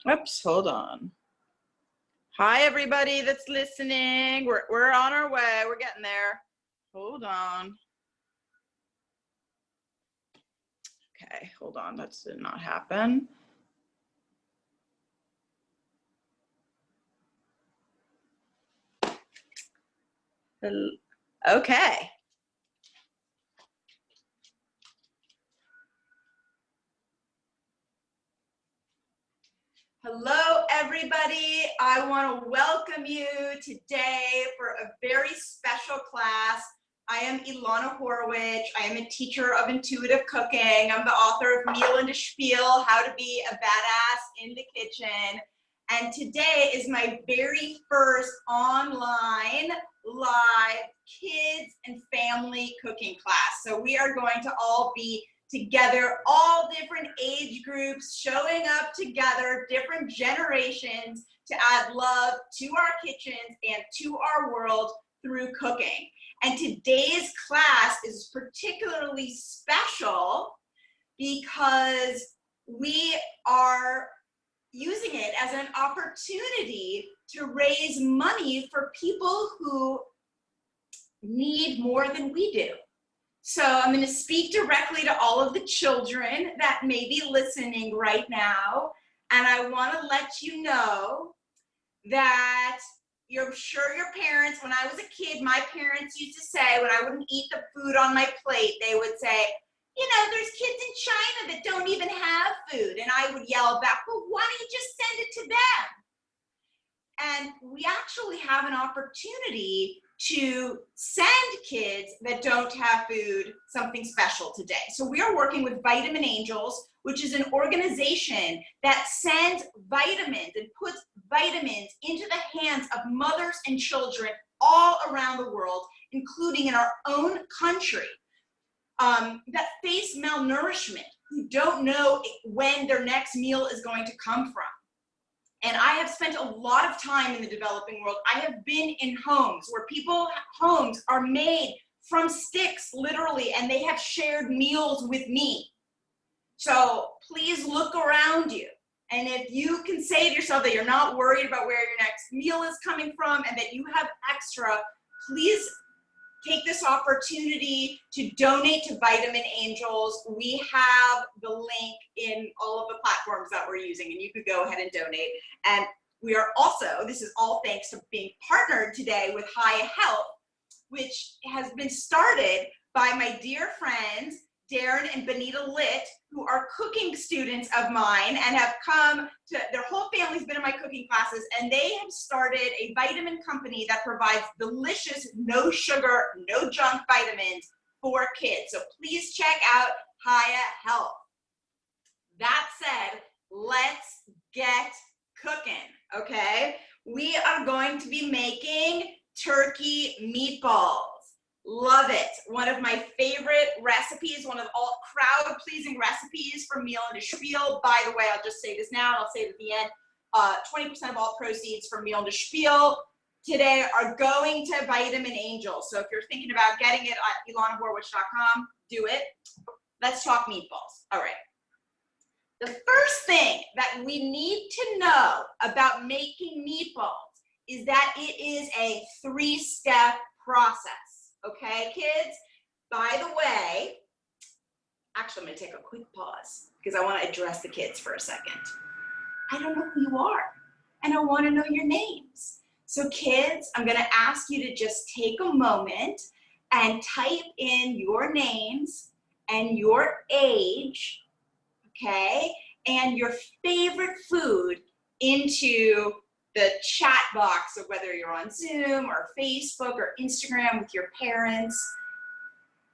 Oops, hold on. Hi, everybody that's listening. We're on our way. We're getting there. Hold on. Okay, hold on. That did not happen. Okay. Hello, everybody. I want to welcome you today for a very special class. I am Elana Horwich. I am a teacher of intuitive cooking. I'm the author of Meal and a Spiel, How to Be a Badass in the Kitchen. And today is my very first online live kids and family cooking class. So we are going to all be together, all different age groups, showing up together, different generations to add love to our kitchens and to our world through cooking. And today's class is particularly special because we are using it as an opportunity to raise money for people who need more than we do. So I'm going to speak directly to all of the children that may be listening right now. And I want to let you know that you're sure your parents, when I was a kid, my parents used to say, when I wouldn't eat the food on my plate, they would say, you know, there's kids in China that don't even have food. And I would yell back, well, why don't you just send it to them? And we actually have an opportunity to send kids that don't have food something special today. So we are working with Vitamin Angels, which is an organization that sends vitamins and puts vitamins into the hands of mothers and children all around the world, including in our own country, that face malnourishment, who don't know when their next meal is going to come from. And I have spent a lot of time in the developing world. I have been in homes where homes are made from sticks, literally, and they have shared meals with me. So please look around you. And if you can say to yourself that you're not worried about where your next meal is coming from and that you have extra, please take this opportunity to donate to Vitamin Angels. We have the link in all of the platforms that we're using, and you could go ahead and donate. And we are also, this is all thanks to being partnered today with Hiya Health, which has been started by my dear friends, Darren and Benita Litt, who are cooking students of mine and have come to, their whole family's been in my cooking classes, and they have started a vitamin company that provides delicious, no sugar, no junk vitamins for kids. So please check out Hiya Health. That said, let's get cooking, okay? We are going to be making turkey meatballs. Love it. One of my favorite recipes, one of all crowd-pleasing recipes from Meal and a Spiel. By the way, I'll just say this now, and I'll say it at the end. 20% of all proceeds from Meal and a Spiel today are going to Vitamin Angels. So if you're thinking about getting it at elanahorwich.com, do it. Let's talk meatballs. All right. The first thing that we need to know about making meatballs is that it is a 3-step process. Okay, kids? By the way, actually, I'm going to take a quick pause because I want to address the kids for a second. I don't know who you are, and I want to know your names. So kids, I'm going to ask you to just take a moment and type in your names and your age, okay, and your favorite food into the chat box of whether you're on Zoom or Facebook or Instagram with your parents.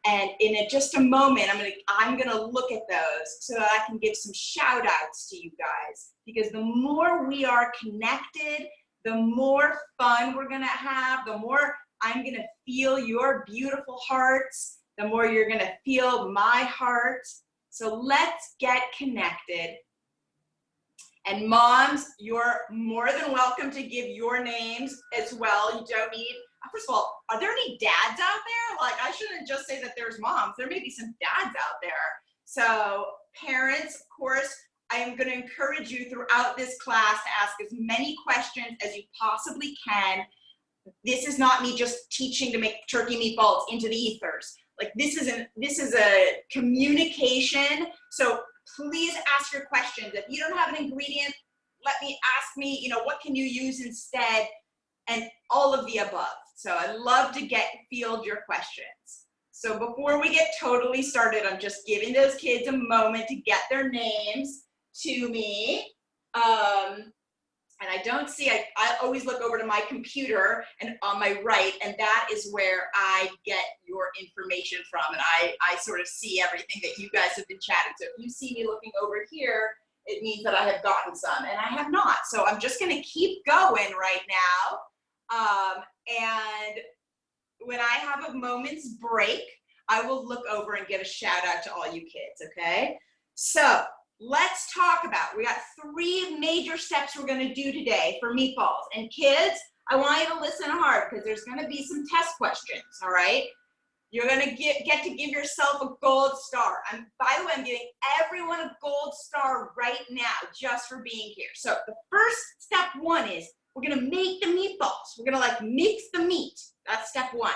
And in just a moment, I'm gonna look at those so that I can give some shout outs to you guys, because the more we are connected, the more fun we're gonna have, the more I'm gonna feel your beautiful hearts, the more you're gonna feel my heart. So let's get connected. And moms, you're more than welcome to give your names as well. You don't need, first of all, are there any dads out there? Like, I shouldn't just say that there's moms. There may be some dads out there. So parents, of course, I am going to encourage you throughout this class to ask as many questions as you possibly can. This is not me just teaching to make turkey meatballs into the ethers. Like this is a communication. So please ask your questions. If you don't have an ingredient, ask me, you know, what can you use instead? And all of the above. So I love to field your questions. So before we get totally started, I'm just giving those kids a moment to get their names to me. And I don't see, I always look over to my computer and on my right, and that is where I get your information from. And I sort of see everything that you guys have been chatting. So if you see me looking over here, it means that I have gotten some, and I have not. So I'm just gonna keep going right now. And when I have a moment's break, I will look over and give a shout out to all you kids, okay? So let's talk about, we got 3 major steps we're gonna do today for meatballs. And kids, I want you to listen hard because there's gonna be some test questions, all right? You're gonna get to give yourself a gold star. By the way, I'm giving everyone a gold star right now just for being here. So the first step 1 is we're gonna make the meatballs. We're gonna like mix the meat. That's step 1.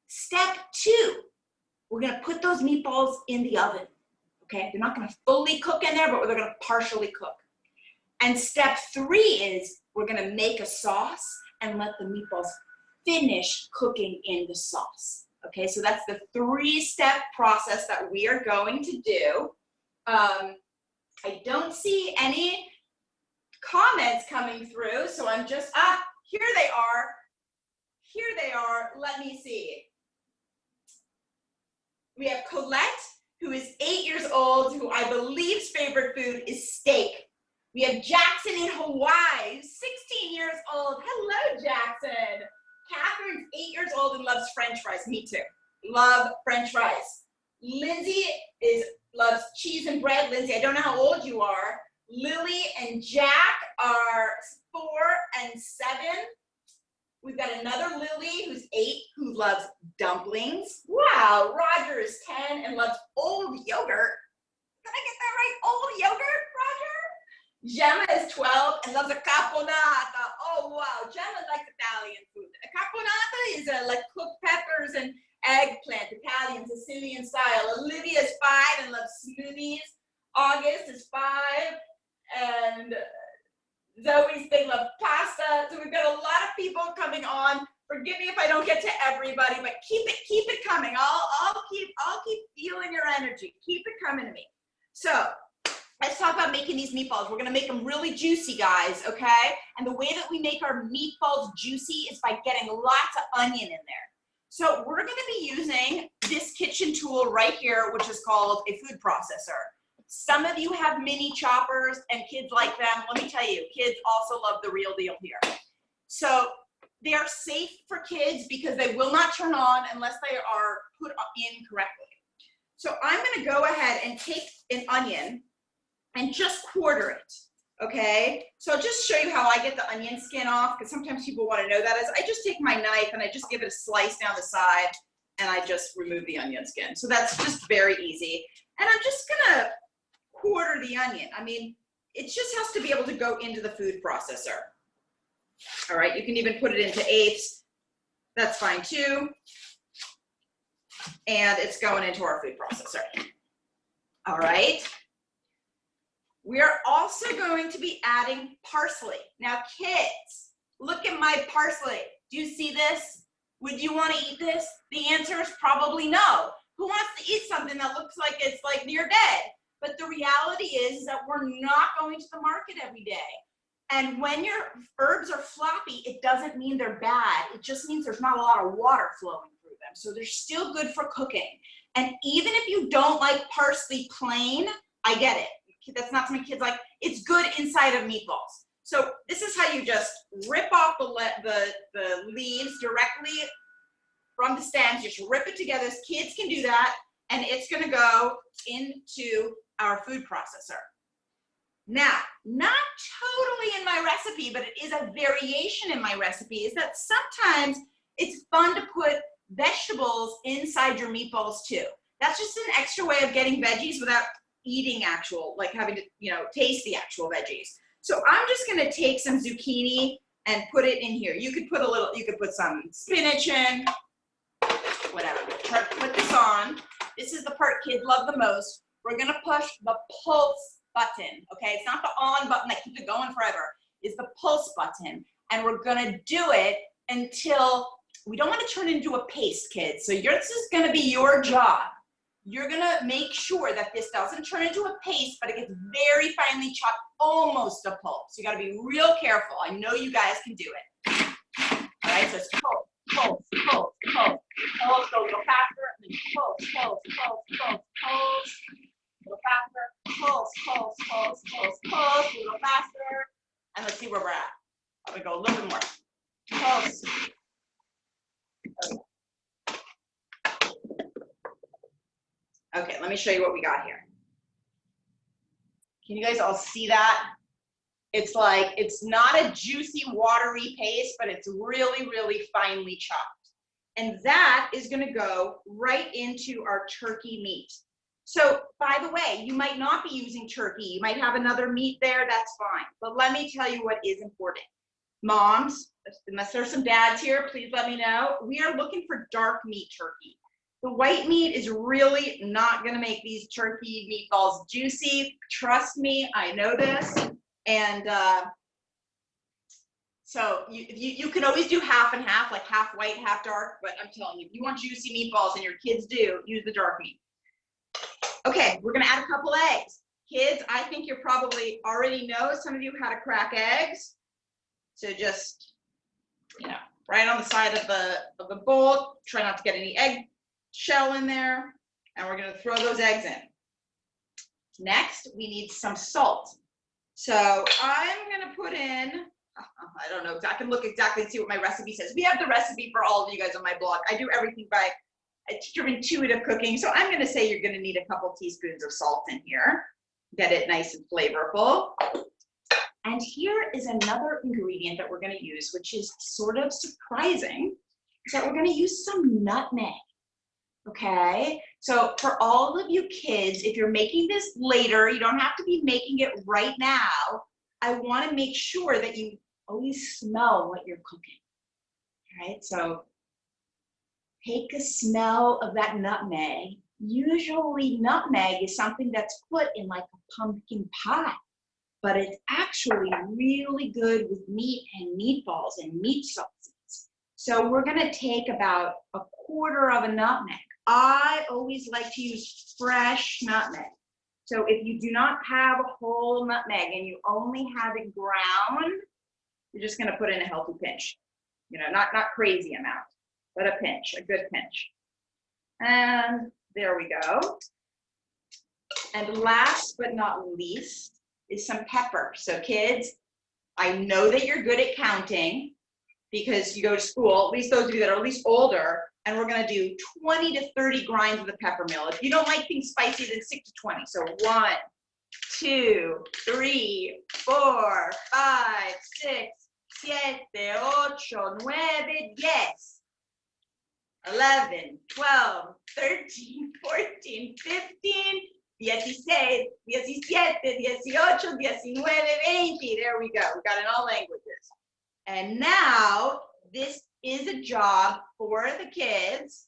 Step 2, we're gonna put those meatballs in the oven. Okay, they're not gonna fully cook in there, but they're gonna partially cook. And step 3 is we're gonna make a sauce and let the meatballs finish cooking in the sauce. Okay, so that's the 3-step process that we are going to do. I don't see any comments coming through, so I'm just, here they are. Here they are, let me see. We have Colette, who is 8 years old, who I believe's favorite food is steak. We have Jackson in Hawaii, 16 years old. Hello, Jackson. Catherine's 8 years old and loves French fries. Me too. Love French fries. Lindsay loves cheese and bread. Lindsay, I don't know how old you are. Lily and Jack are 4 and 7. We've got another Lily who's 8 who loves dumplings. Wow, Roger is 10 and loves old yogurt. Did I get that right? Old yogurt, Roger? Gemma is 12 and loves a caponata. Oh, wow, Gemma likes Italian food. A caponata is like cooked peppers and eggplant, Italian, Sicilian style. Olivia is 5 and loves smoothies. August is 5 and Zoe's, they love pasta. So we've got a lot of people coming on. Forgive me if I don't get to everybody, but keep it coming. I'll keep feeling your energy. Keep it coming to me. So let's talk about making these meatballs. We're gonna make them really juicy, guys, okay? And the way that we make our meatballs juicy is by getting lots of onion in there. So we're gonna be using this kitchen tool right here, which is called a food processor. Some of you have mini choppers and kids like them. Let me tell you, kids also love the real deal here. So they are safe for kids because they will not turn on unless they are put in correctly. So I'm gonna go ahead and take an onion and just quarter it, okay? So I'll just show you how I get the onion skin off, because sometimes people wanna know that. I just take my knife and I just give it a slice down the side and I just remove the onion skin. So that's just very easy. And I'm just gonna quarter the onion. I mean, it just has to be able to go into the food processor. All right, you can even put it into eighths. That's fine too. And it's going into our food processor. All right. We are also going to be adding parsley. Now, kids, look at my parsley. Do you see this? Would you want to eat this? The answer is probably no. Who wants to eat something that looks like it's like near dead? But the reality is that we're not going to the market every day. And when your herbs are floppy, it doesn't mean they're bad. It just means there's not a lot of water flowing through them. So they're still good for cooking. And even if you don't like parsley plain, I get it. That's not something kids like. It's good inside of meatballs. So this is how you just rip off the leaves directly from the stems. Just rip it together. Kids can do that. And it's going to go into our food processor. Now, not totally in my recipe, but it is a variation in my recipe, is that sometimes it's fun to put vegetables inside your meatballs too. That's just an extra way of getting veggies without eating actual, like having to, you know, taste the actual veggies. So I'm just gonna take some zucchini and put it in here. You could put a little, you could put some spinach in, whatever. Put this on. This is the part kids love the most. We're gonna push the pulse button, okay? It's not the on button that keeps it going forever. It's the pulse button. And we're gonna do it until, we don't wanna turn it into a paste, kids. So this is gonna be your job. You're gonna make sure that this doesn't turn into a paste, but it gets very finely chopped, almost a pulp. So you gotta be real careful. I know you guys can do it. All right, so it's pulse, pulse, pulse, pulse. Pulse, go a little faster, and then pulse, pulse, pulse, pulse, pulse. A little faster, pulse, pulse, pulse, pulse, pulse, a little faster. And let's see where we're at. I'm gonna go a little bit more. Pulse. Okay, let me show you what we got here. Can you guys all see that? It's like, it's not a juicy, watery paste, but it's really, really finely chopped. And that is gonna go right into our turkey meat. So, by the way, you might not be using turkey. You might have another meat there, that's fine. But let me tell you what is important. Moms, unless there's some dads here, please let me know. We are looking for dark meat turkey. The white meat is really not gonna make these turkey meatballs juicy. Trust me, I know this. And so you can always do half and half, like half white, half dark, but I'm telling you, if you want juicy meatballs and your kids do, use the dark meat. Okay, we're gonna add a couple eggs. Kids, I think you probably already know, some of you how to crack eggs. So just, you know, right on the side of the bowl, try not to get any egg shell in there, and we're gonna throw those eggs in. Next, we need some salt. So I'm gonna put in, I don't know, I can look exactly and see what my recipe says. We have the recipe for all of you guys on my blog. I do everything by a teacher of intuitive cooking. So I'm gonna say you're gonna need a couple teaspoons of salt in here. Get it nice and flavorful. And here is another ingredient that we're gonna use, which is sort of surprising, is that we're gonna use some nutmeg. Okay, so for all of you kids, if you're making this later, you don't have to be making it right now. I want to make sure that you always smell what you're cooking. All right, so take a smell of that nutmeg. Usually nutmeg is something that's put in like a pumpkin pie, but it's actually really good with meat and meatballs and meat sauces. So we're gonna take about a quarter of a nutmeg. I always like to use fresh nutmeg. So if you do not have a whole nutmeg and you only have it ground, you're just gonna put in a healthy pinch. You know, not crazy amount, but a pinch, a good pinch. And there we go. And last but not least is some pepper. So kids, I know that you're good at counting because you go to school, at least those of you that are at least older, and we're gonna do 20 to 30 grinds of the pepper mill. If you don't like things spicy, then 6 to 20. So 1, 2, 3, 4, 5, 6, 7, 8, 9, 10, 11, 12, 13, 14, 15, 16, 17, 18, 19, 20. There we go. We got it in all languages. And now this is a job for the kids,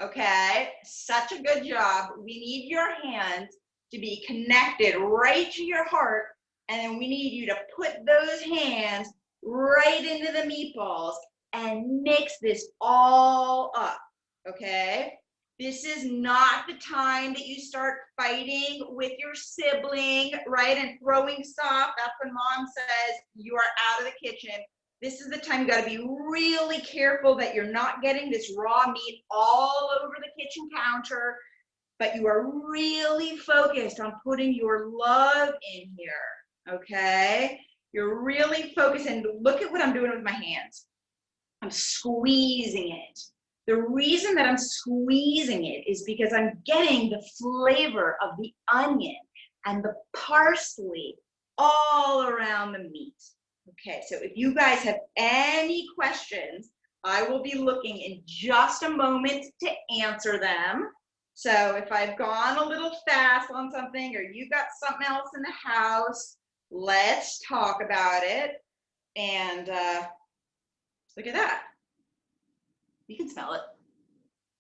okay? Such a good job. We need your hands to be connected right to your heart, and then we need you to put those hands right into the meatballs and mix this all up, okay? This is not the time that you start fighting with your sibling, right, and throwing stuff. That's when mom says you are out of the kitchen. This is the time you gotta be really careful that you're not getting this raw meat all over the kitchen counter, but you are really focused on putting your love in here, okay? You're really focused, and look at what I'm doing with my hands. I'm squeezing it. The reason that I'm squeezing it is because I'm getting the flavor of the onion and the parsley all around the meat. Okay, so if you guys have any questions, I will be looking in just a moment to answer them. So if I've gone a little fast on something or you got something else in the house, let's talk about it. And look at that. You can smell it.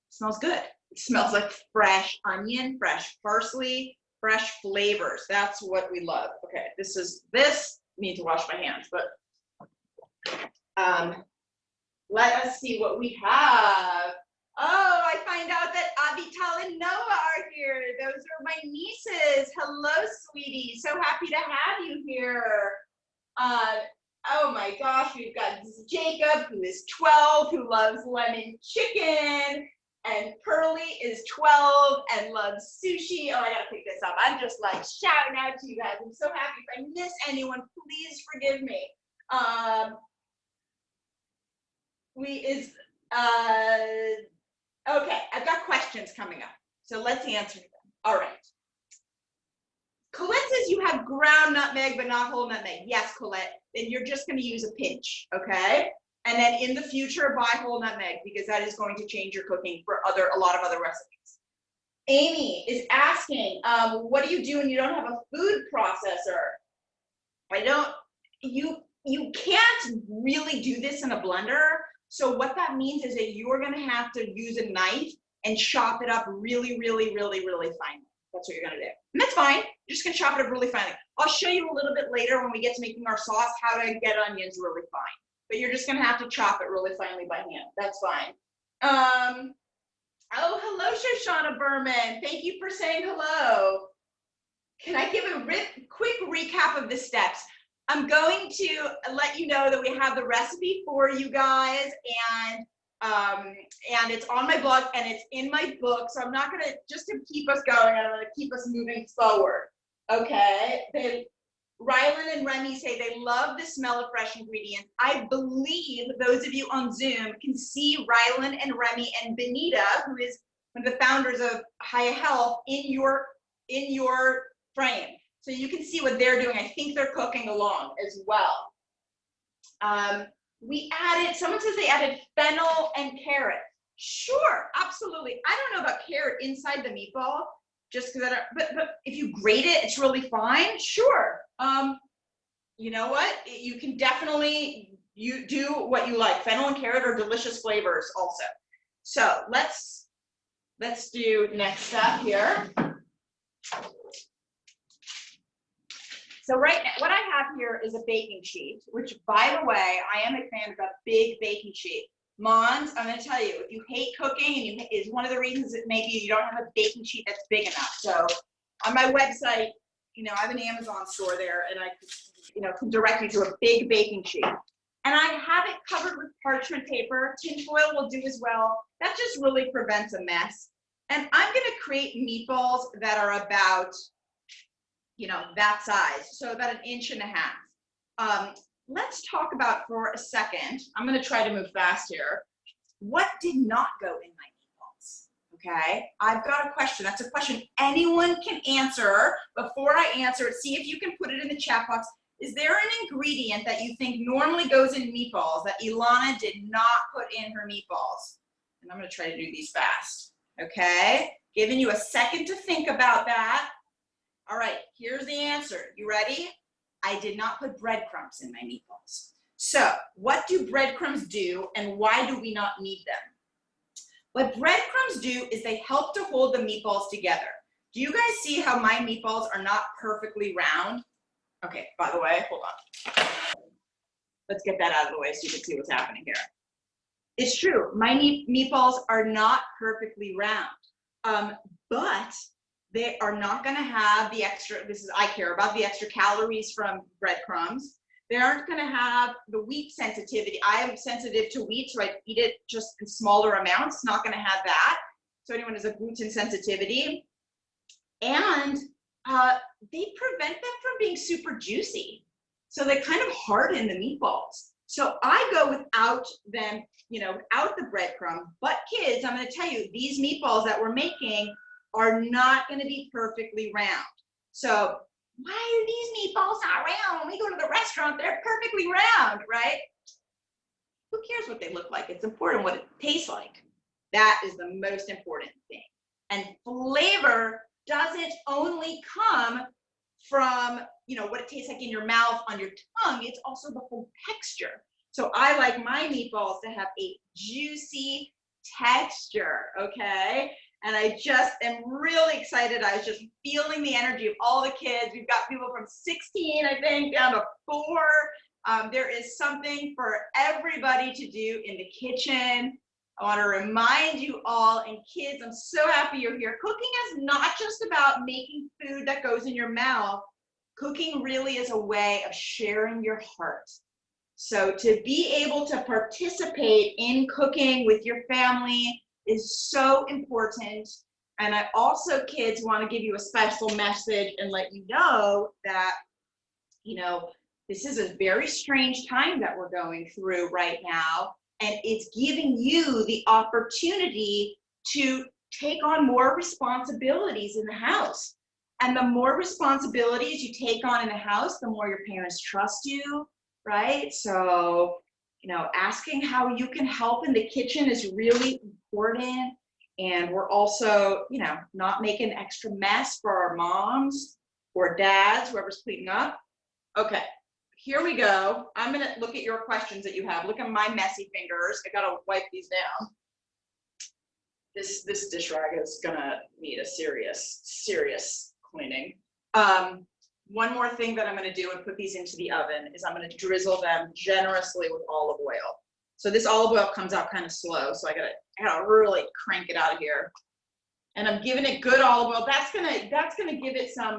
It smells good. It smells like fresh onion, fresh parsley, fresh flavors. That's what we love. Okay, this need to wash my hands, but let us see what we have. Oh, I find out that Avital and Noah are here. Those are my nieces. Hello, sweetie. So happy to have you here. Oh my gosh, we've got Jacob, who is 12, who loves lemon chicken. And Pearly is 12 and loves sushi. Oh, I gotta pick this up. I'm just like shouting out to you guys. I'm so happy. If I miss anyone, please forgive me. Okay, I've got questions coming up. So let's answer them. All right. Colette says you have ground nutmeg, but not whole nutmeg. Yes, Colette. Then you're just going to use a pinch, okay? And then in the future, buy whole nutmeg because that is going to change your cooking for a lot of other recipes. Amy is asking, what do you do when you don't have a food processor? You can't really do this in a blender. So what that means is that you're going to have to use a knife and chop it up really, really, really, really finely. That's what you're going to do. And that's fine. You're just going to chop it up really finely. I'll show you a little bit later when we get to making our sauce how to get onions really fine. But you're just going to have to chop it really finely by hand. That's fine. Oh, hello, Shoshana Berman. Thank you for saying hello. Can I give a quick recap of the steps? I'm going to let you know that we have the recipe for you guys, and it's on my blog and it's in my book. So I'm not going to, just to keep us going, I'm going to keep us moving forward. Okay. Rylan and Remy say they love the smell of fresh ingredients. I believe those of you on Zoom can see Rylan and Remy and Benita, who is one of the founders of Hiya Health, in your frame. So you can see what they're doing. I think they're cooking along as well. Someone says they added fennel and carrot. Sure, absolutely. I don't know about carrot inside the meatball, just because but if you grate it, it's really fine. Sure. You know what? You can definitely, you do what you like. Fennel and carrot are delicious flavors also. So let's do next step here. So right now, what I have here is a baking sheet, which, by the way, I am a fan of a big baking sheet. Mons, I'm going to tell you, if you hate cooking, and is one of the reasons that maybe you don't have a baking sheet that's big enough. So on my website, I have an Amazon store there, and I can direct you to a big baking sheet. And I have it covered with parchment paper. Tinfoil will do as well. That just really prevents a mess. And I'm going to create meatballs that are about that size, so about 1.5 inches. Let's talk about for a second, I'm going to try to move fast here, what did not go in my meatballs, okay? I've got a question. That's a question anyone can answer. Before I answer it, see if you can put it in the chat box. Is there an ingredient that you think normally goes in meatballs that Elana did not put in her meatballs? And I'm going to try to do these fast, okay? Giving you a second to think about that. All right, here's the answer. You ready? I did not put breadcrumbs in my meatballs. So what do breadcrumbs do, and why do we not need them? What breadcrumbs do is they help to hold the meatballs together. Do you guys see how my meatballs are not perfectly round? Okay, by the way, hold on. Let's get that out of the way so you can see what's happening here. It's true, my meatballs are not perfectly round, but they are not going to have the extra, I care about the extra calories from breadcrumbs. They aren't going to have the wheat sensitivity. I am sensitive to wheat, so I eat it just in smaller amounts. Not going to have that. So anyone has a gluten sensitivity. And they prevent them from being super juicy. So they kind of harden the meatballs. So I go without them, without the breadcrumb. But kids, I'm going to tell you, these meatballs that we're making are not going to be perfectly round. So why are these meatballs not round? When we go to the restaurant, they're perfectly round, right? Who cares what they look like? It's important what it tastes like. That is the most important thing. And flavor doesn't only come from, you know, what it tastes like in your mouth, on your tongue, it's also the whole texture. So I like my meatballs to have a juicy texture, okay? And I just am really excited. I was just feeling the energy of all the kids. We've got people from 16, I think, down to 4. There is something for everybody to do in the kitchen. I want to remind you all, and kids, I'm so happy you're here. Cooking is not just about making food that goes in your mouth. Cooking really is a way of sharing your heart. So to be able to participate in cooking with your family is so important. And I also, kids, want to give you a special message and let you know that, you know, this is a very strange time that we're going through right now. And it's giving you the opportunity to take on more responsibilities in the house. And the more responsibilities you take on in the house, the more your parents trust you, right? So, you know, asking how you can help in the kitchen is really important. And we're also, you know, not making extra mess for our moms or dads, whoever's cleaning up. Okay. Here we go. I'm going to look at your questions that you have. Look at my messy fingers. I got to wipe these down. This dish rag is going to need a serious cleaning. One more thing that I'm going to do and put these into the oven is I'm going to drizzle them generously with olive oil. So this olive oil comes out kind of slow, so I gotta really crank it out of here. And I'm giving it good olive oil. That's gonna give it some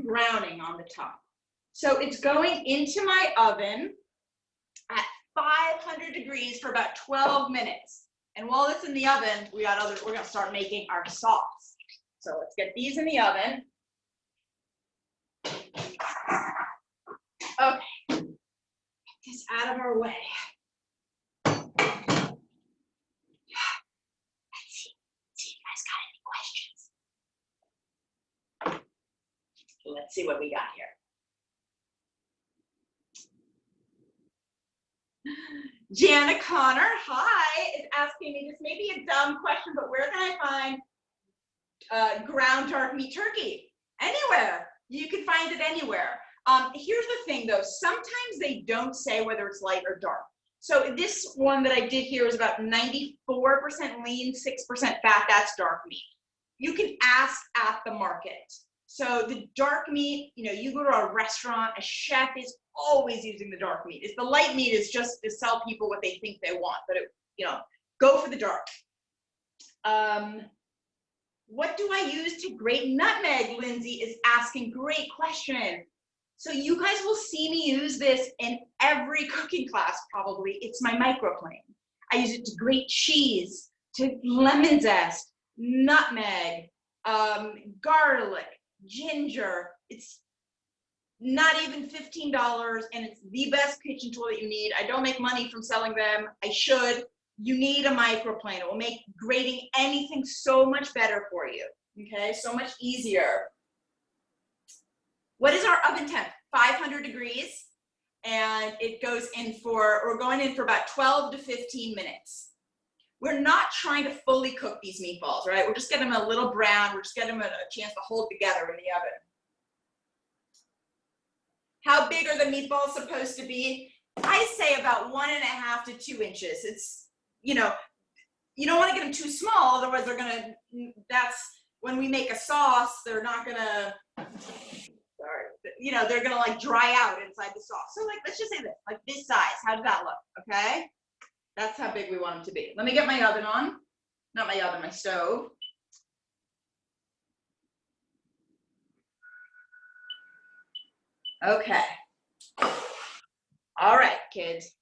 browning on the top. So it's going into my oven at 500 degrees for about 12 minutes. And while it's in the oven, we're gonna start making our sauce. So let's get these in the oven. Okay, get this out of our way. Let's see if you guys got any questions. Let's see what we got here. Jana Connor, hi, is asking me, this may be a dumb question, but where can I find ground dark meat turkey? Anywhere. You can find it anywhere. Here's the thing though, sometimes they don't say whether it's light or dark. So this one that I did here is about 94% lean, 6% fat, that's dark meat. You can ask at the market. So the dark meat, you know, you go to a restaurant, a chef is always using the dark meat. It's the light meat is just to sell people what they think they want, but you know, go for the dark. What do I use to grate nutmeg? Lindsay is asking, great question. So you guys will see me use this in every cooking class probably. It's my microplane. I use it to grate cheese, to lemon zest, nutmeg, garlic, ginger. It's not even $15 and it's the best kitchen tool that you need. I don't make money from selling them. I should. You need a microplane. It will make grating anything so much better for you. Okay, so much easier. What is our oven temp? 500 degrees. And it goes in for, we're going in for about 12 to 15 minutes. We're not trying to fully cook these meatballs, right? We're just getting them a little brown. We're just getting them a chance to hold together in the oven. How big are the meatballs supposed to be? I say about 1.5 to 2 inches. It's, you know, you don't want to get them too small, otherwise they're gonna, that's when we make a sauce, they're not gonna, sorry, you know, they're gonna like dry out inside the sauce. So like, let's just say this, like this size, how does that look, okay? That's how big we want them to be. Let me get my oven on, not my oven, my stove. Okay. All right, kids.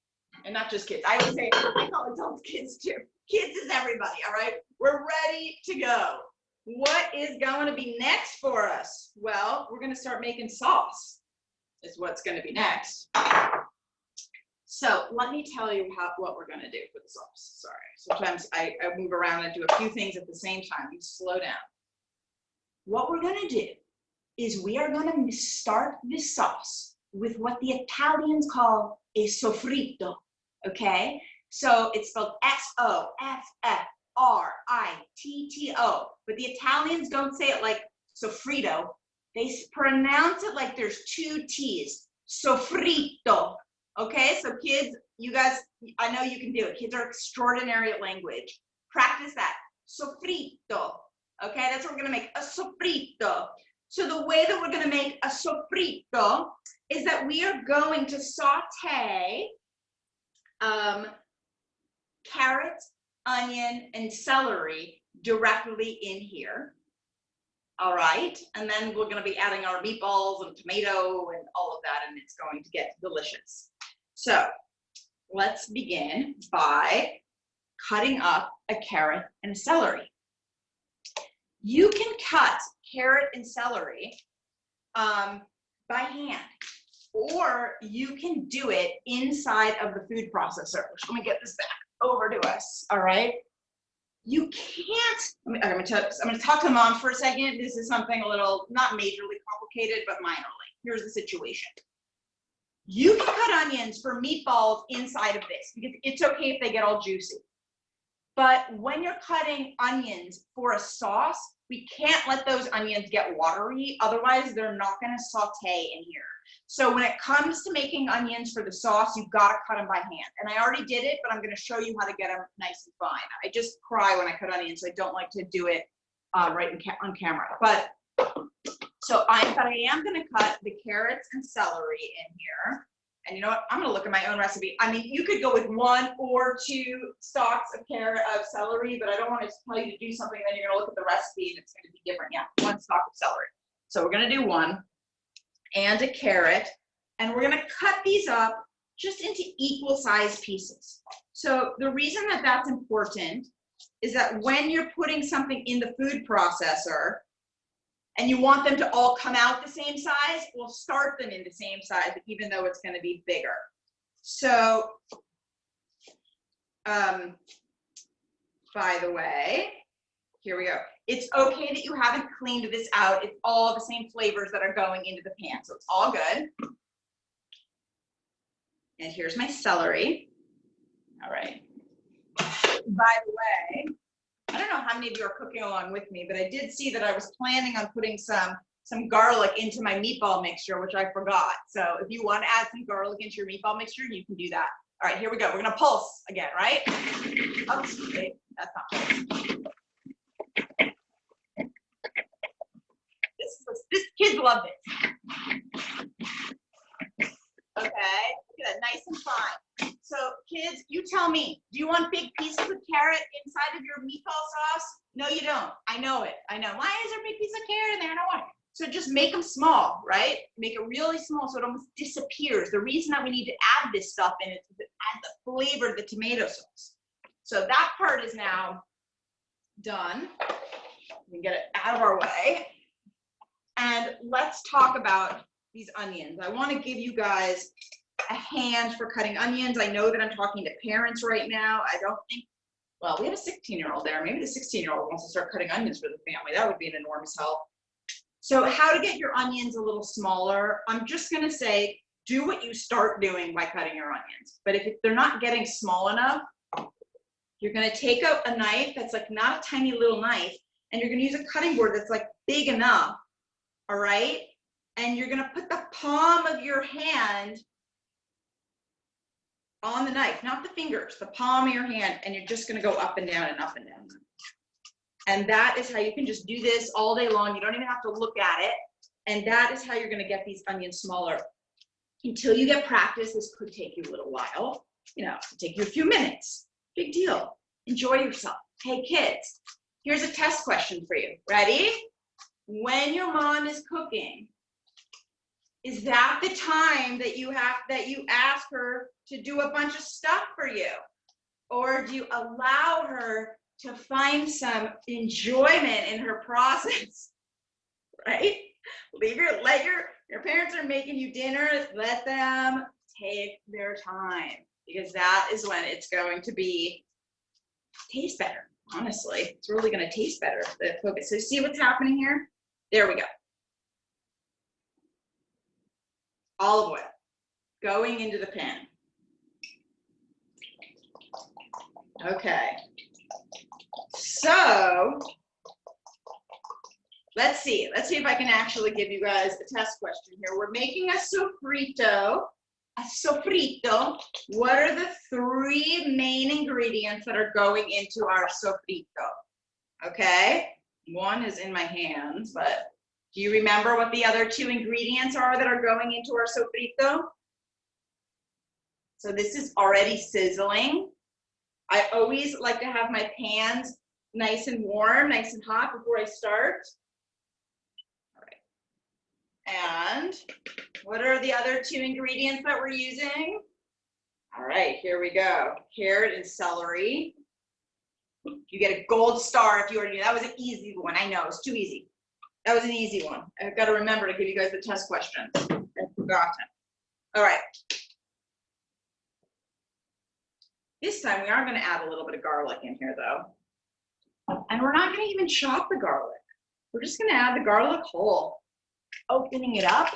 And not just kids. I would say, I call adults kids too. Kids is everybody, all right? We're ready to go. What is going to be next for us? Well, we're going to start making sauce is what's going to be next. So let me tell you what we're going to do for the sauce. Sorry. Sometimes I move around and do a few things at the same time. You slow down. What we're going to do is we are going to start this sauce with what the Italians call a sofrito. Okay, so it's spelled S-O-F-F-R-I-T-O. Sofrito. But the Italians don't say it like Sofrito. They pronounce it like there's two T's. Sofrito. Okay, so kids, you guys, I know you can do it. Kids are extraordinary at language. Practice that. Sofrito. Okay, that's what we're gonna make, a sofrito. So the way that we're gonna make a sofrito is that we are going to saute carrots, onion, and celery directly in here. All right, and then we're gonna be adding our meatballs and tomato and all of that, and it's going to get delicious. So let's begin by cutting up a carrot and a celery. You can cut carrot and celery by hand, or you can do it inside of the food processor. Let me get this back over to us, all right? You can't, I'm gonna talk to mom for a second. This is something a little, not majorly complicated, but minorly. Here's the situation. You can cut onions for meatballs inside of this, because it's okay if they get all juicy. But when you're cutting onions for a sauce, we can't let those onions get watery, otherwise they're not gonna saute in here. So when it comes to making onions for the sauce, you've gotta cut them by hand. And I already did it, but I'm gonna show you how to get them nice and fine. I just cry when I cut onions, so I don't like to do it right on camera. But so I am gonna cut the carrots and celery in here. And you know what? I'm gonna look at my own recipe. I mean, you could go with 1 or 2 stalks of celery, but I don't want to tell you to do something, then you're gonna look at the recipe and it's gonna be different. Yeah, 1 stalk of celery. So we're gonna do 1 and a carrot, and we're gonna cut these up just into equal size pieces. So the reason that that's important is that when you're putting something in the food processor, and you want them to all come out the same size, we'll start them in the same size, even though it's gonna be bigger. So, by the way, here we go. It's okay that you haven't cleaned this out. It's all the same flavors that are going into the pan, so it's all good. And here's my celery. All right. By the way, I don't know how many of you are cooking along with me, but I did see that I was planning on putting some garlic into my meatball mixture, which I forgot. So if you want to add some garlic into your meatball mixture, you can do that. All right, here we go. We're gonna pulse again, right? Oops, wait, that's not pulse. This kids love this. Okay, look at that, nice and fine. So kids, you tell me, do you want big pieces of carrot inside of your meatball sauce? No, you don't. I know it. I know. Why is there a big piece of carrot in there? I don't want it. So just make them small, right? Make it really small so it almost disappears. The reason that we need to add this stuff in is to add the flavor of the tomato sauce. So that part is now done. We can get it out of our way. And let's talk about these onions. I want to give you guys a hand for cutting onions. I know that I'm talking to parents right now. I don't think, well, we have a 16-year-old there. Maybe the 16-year-old wants to start cutting onions for the family. That would be an enormous help. So how to get your onions a little smaller. I'm just going to say, do what you start doing by cutting your onions. But if they're not getting small enough, you're going to take out a knife that's like not a tiny little knife, and you're going to use a cutting board that's like big enough. All right. And you're going to put the palm of your hand on the knife, not the fingers, the palm of your hand, and you're just going to go up and down and up and down. And that is how you can just do this all day long. You don't even have to look at it. And that is how you're going to get these onions smaller. Until you get practice, this could take you a little while. You know, it'll take you a few minutes. Big deal. Enjoy yourself. Hey kids, here's a test question for you. Ready? When your mom is cooking, is that the time that you ask her to do a bunch of stuff for you? Or do you allow her to find some enjoyment in her process? Right? Let your parents are making you dinner, let them take their time, because that is when it's going to taste better. Honestly, it's really going to taste better. The focus. So see what's happening here? There we go. Olive oil going into the pan. Okay. So let's see if I can actually give you guys a test question here. We're making a sofrito. What are the 3 main ingredients that are going into our sofrito? Okay, one is in my hands, but do you remember what the other 2 ingredients are that are going into our sofrito? So this is already sizzling. I always like to have my pans nice and warm, nice and hot before I start. All right. And what are the other 2 ingredients that we're using? All right, here we go. Carrot and celery. You get a gold star if you already knew. That was an easy one. I know, it's too easy. That was an easy one. I've got to remember to give you guys the test questions. I've forgotten. All right. This time we are going to add a little bit of garlic in here though. And we're not going to even chop the garlic. We're just going to add the garlic whole. Opening it up.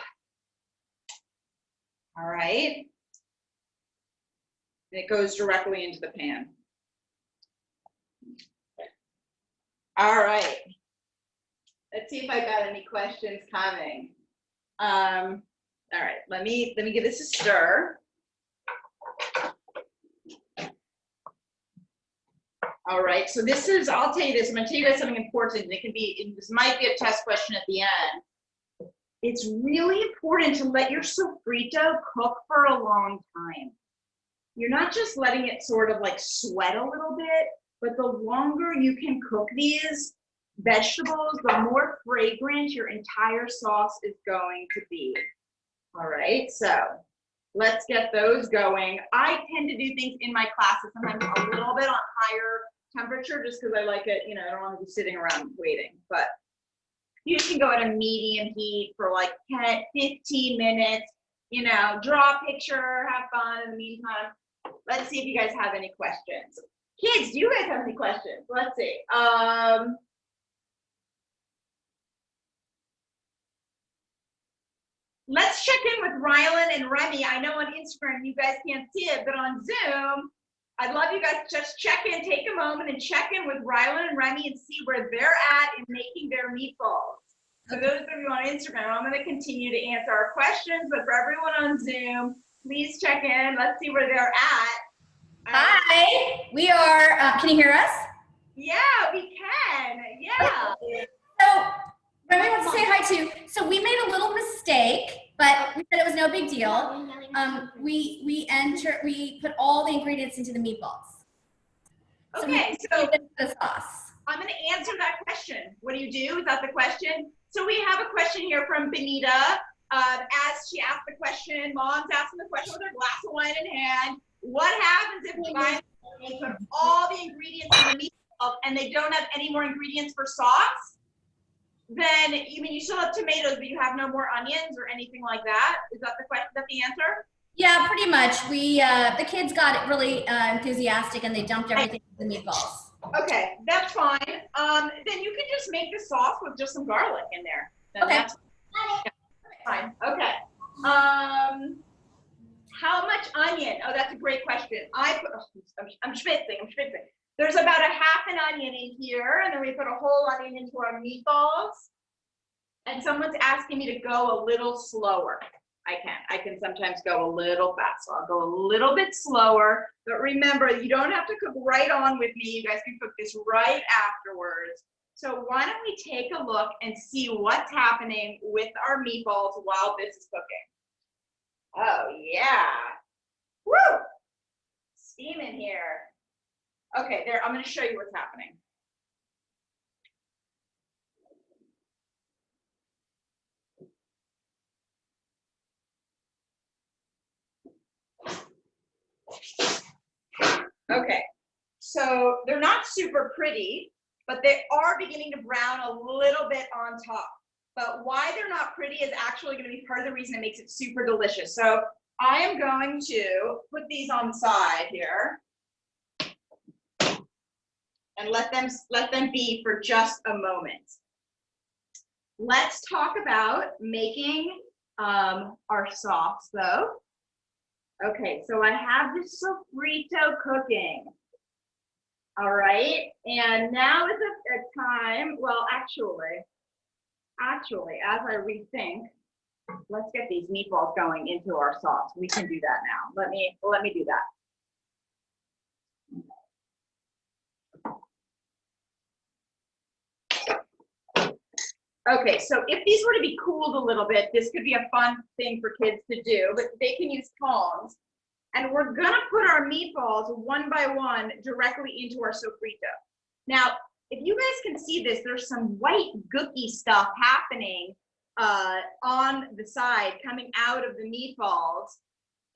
All right. And it goes directly into the pan. All right. Let's see if I got any questions coming. All right, let me give this a stir. All right, so this is, I'll tell you this, I'm gonna tell you guys something important. This might be a test question at the end. It's really important to let your sofrito cook for a long time. You're not just letting it sort of like sweat a little bit, but the longer you can cook these vegetables, the more fragrant your entire sauce is going to be. All right, so let's get those going. I tend to do things in my classes sometimes a little bit on higher temperature just because I like it, you know, I don't want to be sitting around waiting, but you can go at a medium heat for like 10, 15 minutes, you know, draw a picture, have fun in the meantime. Let's see if you guys have any questions. Kids, do you guys have any questions? Let's see. Let's check in with Rylan and Remy. I know on Instagram you guys can't see it, but on Zoom, I'd love you guys to just check in, take a moment and check in with Rylan and Remy and see where they're at in making their meatballs. For those of you on Instagram, I'm going to continue to answer our questions, but for everyone on Zoom, please check in. Let's see where they're at. Hi, we are, can you hear us? Yeah, we can, yeah. So, Remy wants to say hi too. So we made a little mistake, but we said it was no big deal. We put all the ingredients into the meatballs. Okay, so the sauce. I'm going to answer that question. What do you do? Is that the question? So we have a question here from Benita. As she asked the question, Mom's asking the question with her glass of wine in hand. What happens if you put all the ingredients in the meatball and they don't have any more ingredients for sauce? Then, you still have tomatoes, but you have no more onions or anything like that? Is that the question? Is that the answer? Yeah, pretty much. We the kids got really enthusiastic and they dumped everything in the meatballs. Okay, that's fine. Then you can just make the sauce with just some garlic in there. Then okay. That's fine. Okay. How much onion? Oh, that's a great question. I'm schwitzing. There's about a half an onion in here, and then we put a whole onion into our meatballs. And someone's asking me to go a little slower. I can sometimes go a little fast, so I'll go a little bit slower. But remember, you don't have to cook right on with me. You guys can cook this right afterwards. So why don't we take a look and see what's happening with our meatballs while this is cooking. Oh, yeah. Woo! Steaming here. Okay, there, I'm going to show you what's happening. Okay, so they're not super pretty, but they are beginning to brown a little bit on top. But why they're not pretty is actually going to be part of the reason it makes it super delicious. So I am going to put these on the side here and let them be for just a moment. Let's talk about making our sauce though. Okay, so I have this sofrito cooking. All right, and now is a time, well, actually, as I rethink, let's get these meatballs going into our sauce. We can do that now. Let me do that. Okay, so if these were to be cooled a little bit, this could be a fun thing for kids to do, but they can use tongs. And we're gonna put our meatballs one by one directly into our sofrito. Now, if you guys can see this, there's some white gooky stuff happening on the side coming out of the meatballs,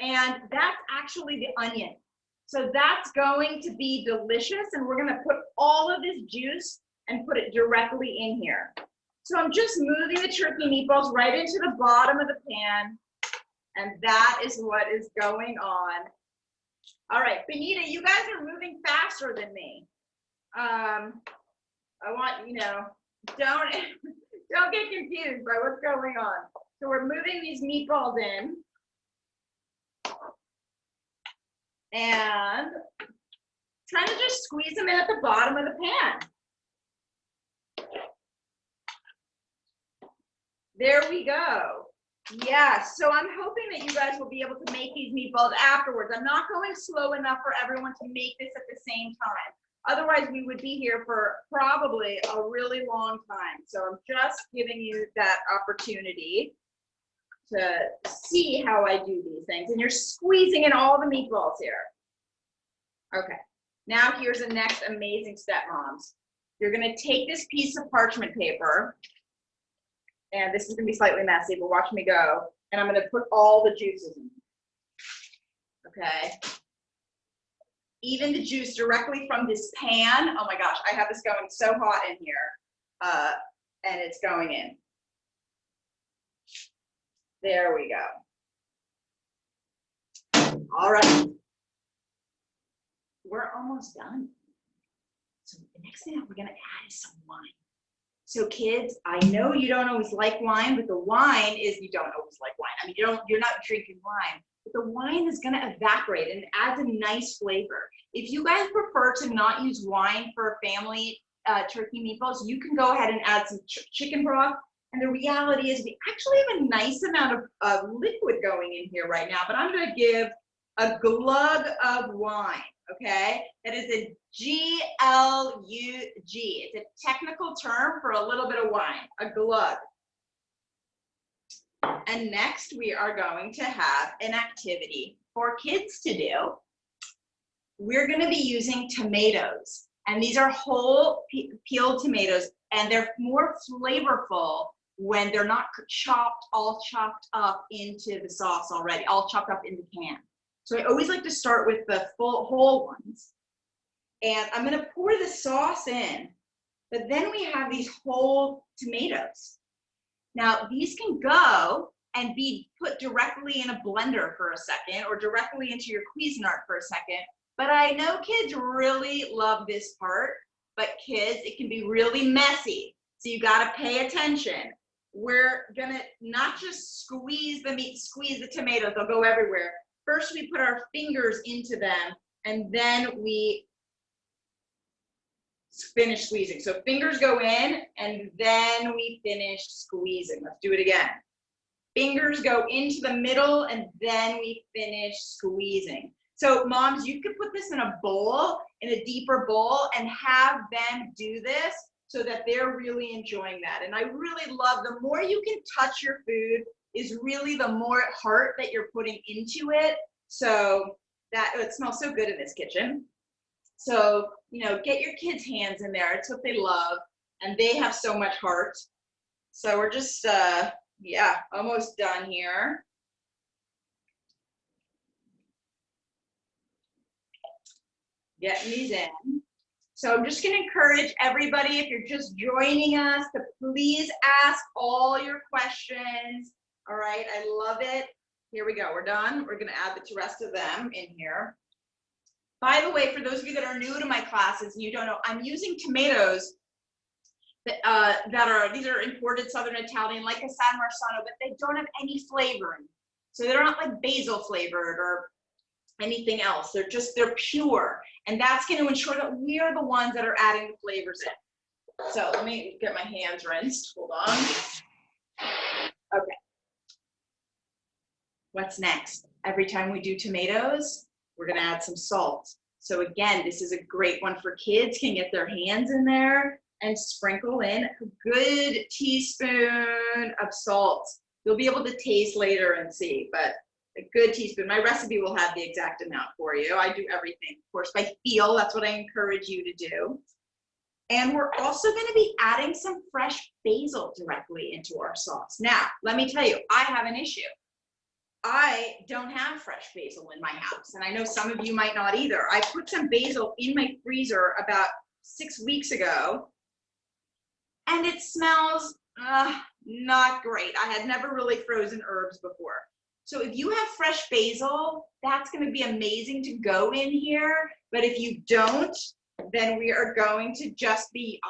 and that's actually the onion. So that's going to be delicious, and we're gonna put all of this juice and put it directly in here. So I'm just moving the turkey meatballs right into the bottom of the pan, and that is what is going on. All right, Benita, you guys are moving faster than me. I want, don't get confused by what's going on. So we're moving these meatballs in. And trying to just squeeze them in at the bottom of the pan. There we go. Yeah, so I'm hoping that you guys will be able to make these meatballs afterwards. I'm not going slow enough for everyone to make this at the same time. Otherwise, we would be here for probably a really long time. So I'm just giving you that opportunity to see how I do these things. And you're squeezing in all the meatballs here. Okay, now here's the next amazing step, moms. You're gonna take this piece of parchment paper, and this is gonna be slightly messy, but watch me go. And I'm gonna put all the juices in. Okay. Even the juice directly from this pan. Oh my gosh, I have this going so hot in here. And it's going in. There we go. All right. We're almost done. So the next thing that we're gonna add is some wine. So kids, I know you don't always like wine, but the wine is, you don't always like wine. I mean, you're not drinking wine, but the wine is gonna evaporate and adds a nice flavor. If you guys prefer to not use wine for family turkey meatballs, you can go ahead and add some chicken broth. And the reality is we actually have a nice amount of liquid going in here right now, but I'm gonna give a glug of wine, okay? That is a G-L-U-G. It's a technical term for a little bit of wine, a glug. And next we are going to have an activity for kids to do. We're gonna be using tomatoes, and these are whole peeled tomatoes, and they're more flavorful when they're not all chopped up into the sauce already, all chopped up in the can. So I always like to start with the whole ones. And I'm gonna pour the sauce in, but then we have these whole tomatoes. Now these can go and be put directly in a blender for a second, or directly into your Cuisinart for a second. But I know kids really love this part, but kids, it can be really messy. So you gotta pay attention. We're gonna not just squeeze the meat, squeeze the tomatoes, they'll go everywhere. First we put our fingers into them, and then we finish squeezing. So fingers go in, and then we finish squeezing. Let's do it again. Fingers go into the middle, and then we finish squeezing. So moms, you could put this in a bowl, in a deeper bowl, and have them do this so that they're really enjoying that. And I really love, the more you can touch your food is really the more heart that you're putting into it. So that, it smells so good in this kitchen. So, get your kids' hands in there. It's what they love, and they have so much heart. So we're just, yeah, almost done here. Getting these in. So I'm just gonna encourage everybody, if you're just joining us, to please ask all your questions. All right, I love it. Here we go, we're done. We're gonna add the rest of them in here. By the way, for those of you that are new to my classes and you don't know, I'm using tomatoes that these are imported Southern Italian, like a San Marzano, but they don't have any flavoring. So they're not like basil flavored or anything else. They're pure. And that's going to ensure that we are the ones that are adding the flavors in. So let me get my hands rinsed. Hold on. Okay. What's next? Every time we do tomatoes, we're going to add some salt. So again, this is a great one for kids. Can get their hands in there and sprinkle in a good teaspoon of salt. You'll be able to taste later and see, but a good teaspoon. My recipe will have the exact amount for you. I do everything, of course, by feel. That's what I encourage you to do. And we're also going to be adding some fresh basil directly into our sauce. Now, let me tell you, I have an issue. I don't have fresh basil in my house, and I know some of you might not either. I put some basil in my freezer about 6 weeks ago, and it smells not great. I had never really frozen herbs before. So if you have fresh basil, that's going to be amazing to go in here. But if you don't, then we are going to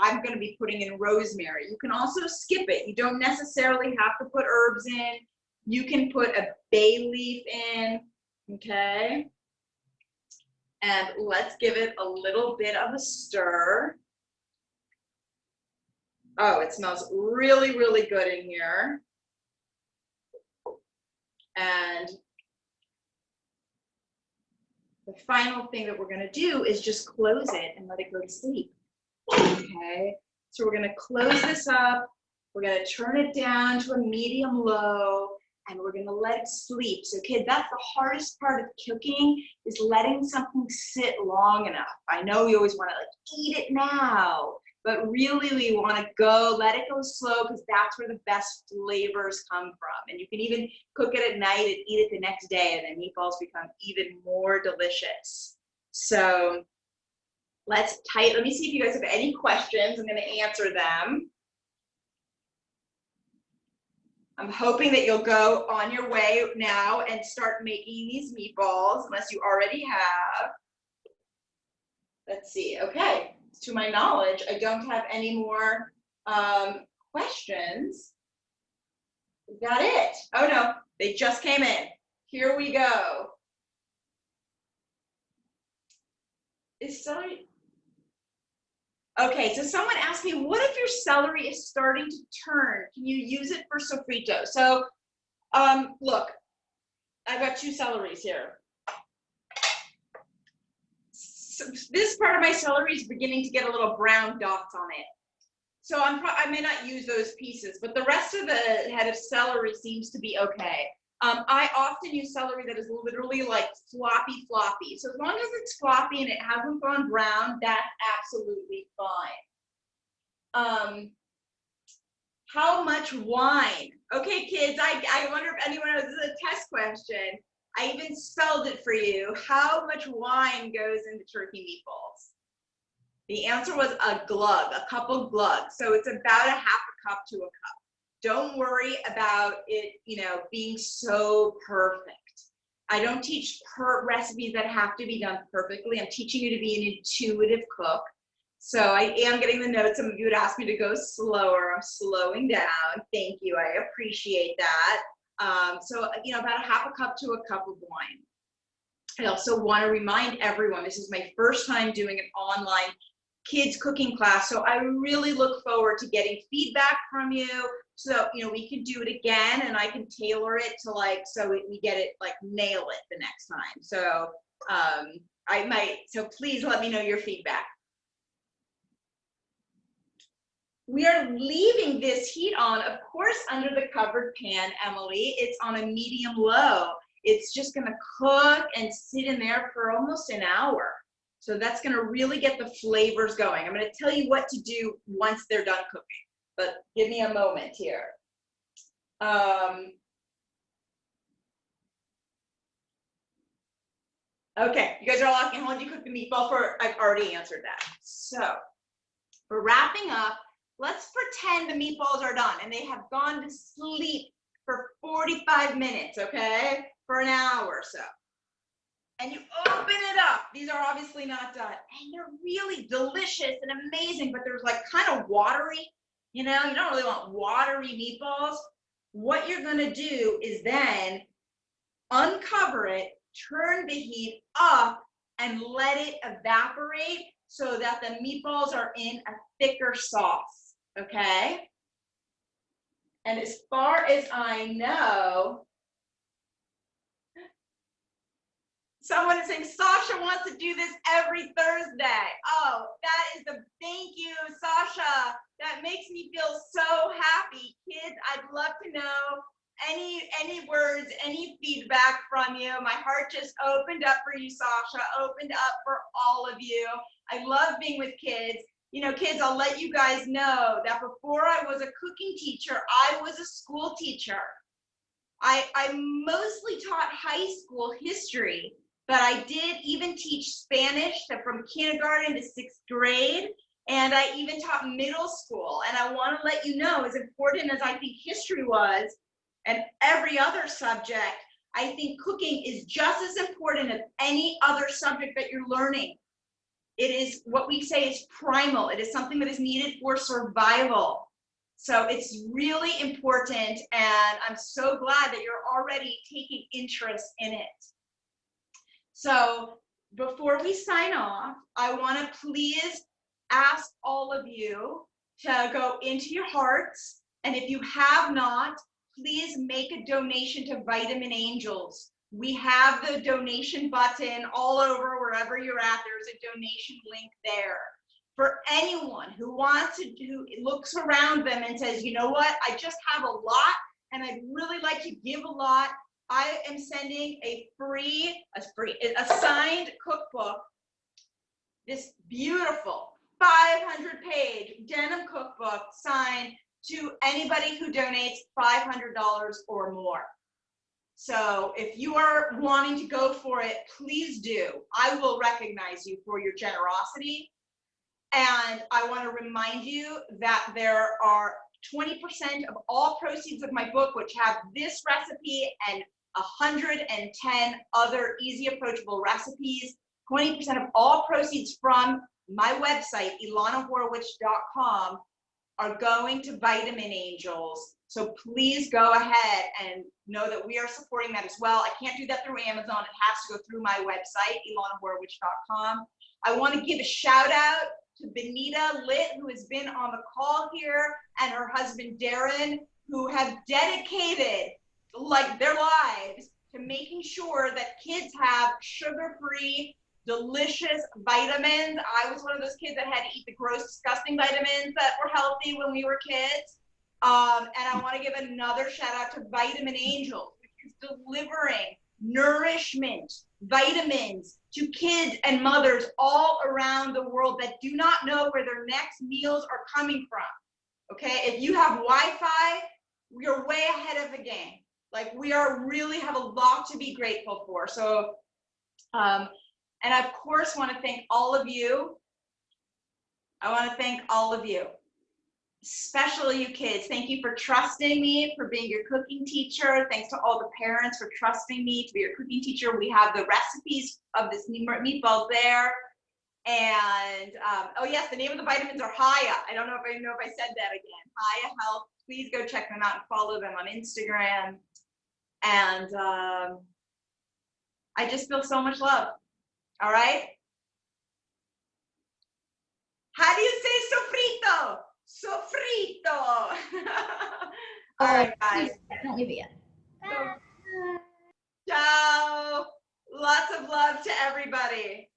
I'm going to be putting in rosemary. You can also skip it. You don't necessarily have to put herbs in. You can put a bay leaf in, okay? And let's give it a little bit of a stir. Oh, it smells really, really good in here. And the final thing that we're going to do is just close it and let it go to sleep. Okay, so we're going to close this up. We're going to turn it down to a medium low, and we're going to let it sleep. So kids, that's the hardest part of cooking, is letting something sit long enough. I know we always want to like eat it now, but really we want to let it go slow, because that's where the best flavors come from. And you can even cook it at night and eat it the next day, and then meatballs become even more delicious. So let me see if you guys have any questions. I'm going to answer them. I'm hoping that you'll go on your way now and start making these meatballs, unless you already have. Let's see. Okay. To my knowledge, I don't have any more questions. Is that it? Oh no, they just came in. Here we go. Is celery? Okay, so someone asked me, what if your celery is starting to turn? Can you use it for sofrito? So, look, I've got 2 celeries here. So this part of my celery is beginning to get a little brown dots on it. So I may not use those pieces, but the rest of the head of celery seems to be okay. I often use celery that is literally like floppy. So as long as it's floppy and it hasn't gone brown, that's absolutely fine. How much wine? Okay, kids, I wonder if anyone knows, this is a test question. I even spelled it for you. How much wine goes into turkey meatballs? The answer was a glug, a couple glugs. So it's about a half a cup to a cup. Don't worry about it, being so perfect. I don't teach recipes that have to be done perfectly. I'm teaching you to be an intuitive cook. So I am getting the notes. Some of you would ask me to go slower. I'm slowing down. Thank you. I appreciate that. So, about a half a cup to a cup of wine. I also want to remind everyone, this is my first time doing an online kids cooking class. So I really look forward to getting feedback from you. So, we can do it again, and I can tailor it to so we get it, nail it the next time. So so please let me know your feedback. We are leaving this heat on, of course, under the covered pan, Emily. It's on a medium low. It's just gonna cook and sit in there for almost an hour. So that's gonna really get the flavors going. I'm gonna tell you what to do once they're done cooking, but give me a moment here. Okay, you guys are all asking, how long do you cook the meatball for? I've already answered that. So for wrapping up, let's pretend the meatballs are done and they have gone to sleep for 45 minutes, okay? For an hour or so. And you open it up. These are obviously not done. And they're really delicious and amazing, but they're kind of watery. You don't really want watery meatballs. What you're gonna do is then uncover it, turn the heat up and let it evaporate so that the meatballs are in a thicker sauce, okay? And as far as I know, someone is saying, Sasha wants to do this every Thursday. Oh, that is thank you, Sasha. That makes me feel so happy. Kids, I'd love to know any words, any feedback from you. My heart just opened up for you, Sasha, opened up for all of you. I love being with kids. You know, kids, I'll let you guys know that before I was a cooking teacher, I was a school teacher. I mostly taught high school history, but I did even teach Spanish from kindergarten to 6th grade, and I even taught middle school. And I want to let you know, as important as I think history was, and every other subject, I think cooking is just as important as any other subject that you're learning. It is what we say is primal. It is something that is needed for survival. So it's really important, and I'm so glad that you're already taking interest in it. So before we sign off, I want to please ask all of you to go into your hearts, and if you have not, please make a donation to Vitamin Angels. We have the donation button all over wherever you're at. There's a donation link there. For anyone who wants to looks around them and says, you know what, I just have a lot and I'd really like to give a lot, I am sending a signed cookbook, this beautiful 500-page denim cookbook signed to anybody who donates $500 or more. So if you are wanting to go for it, please do. I will recognize you for your generosity. And I want to remind you that there are 20% of all proceeds of my book, which have this recipe and 110 other easy approachable recipes. 20% of all proceeds from my website, elanahorwich.com, are going to Vitamin Angels. So please go ahead and know that we are supporting that as well. I can't do that through Amazon. It has to go through my website, elanahorwich.com. I want to give a shout out to Benita Litt, who has been on the call here, and her husband Darren, who have dedicated their lives to making sure that kids have sugar-free, delicious vitamins. I was one of those kids that had to eat the gross, disgusting vitamins that were healthy when we were kids. And I want to give another shout out to Vitamin Angels, which is delivering nourishment, vitamins to kids and mothers all around the world that do not know where their next meals are coming from. Okay, if you have Wi-Fi, you're way ahead of the game. Like, we really have a lot to be grateful for. So, and I of course want to thank all of you. I want to thank all of you, especially you kids. Thank you for trusting me, for being your cooking teacher. Thanks to all the parents for trusting me to be your cooking teacher. We have the recipes of this meatball there. And oh yes, the name of the vitamins are Hiya. I don't know if I said that again. Hiya Health. Please go check them out and follow them on Instagram. And I just feel so much love. All right. How do you say sofrito? Sofrito. All right, guys. Don't leave it yet. Ciao. Lots of love to everybody.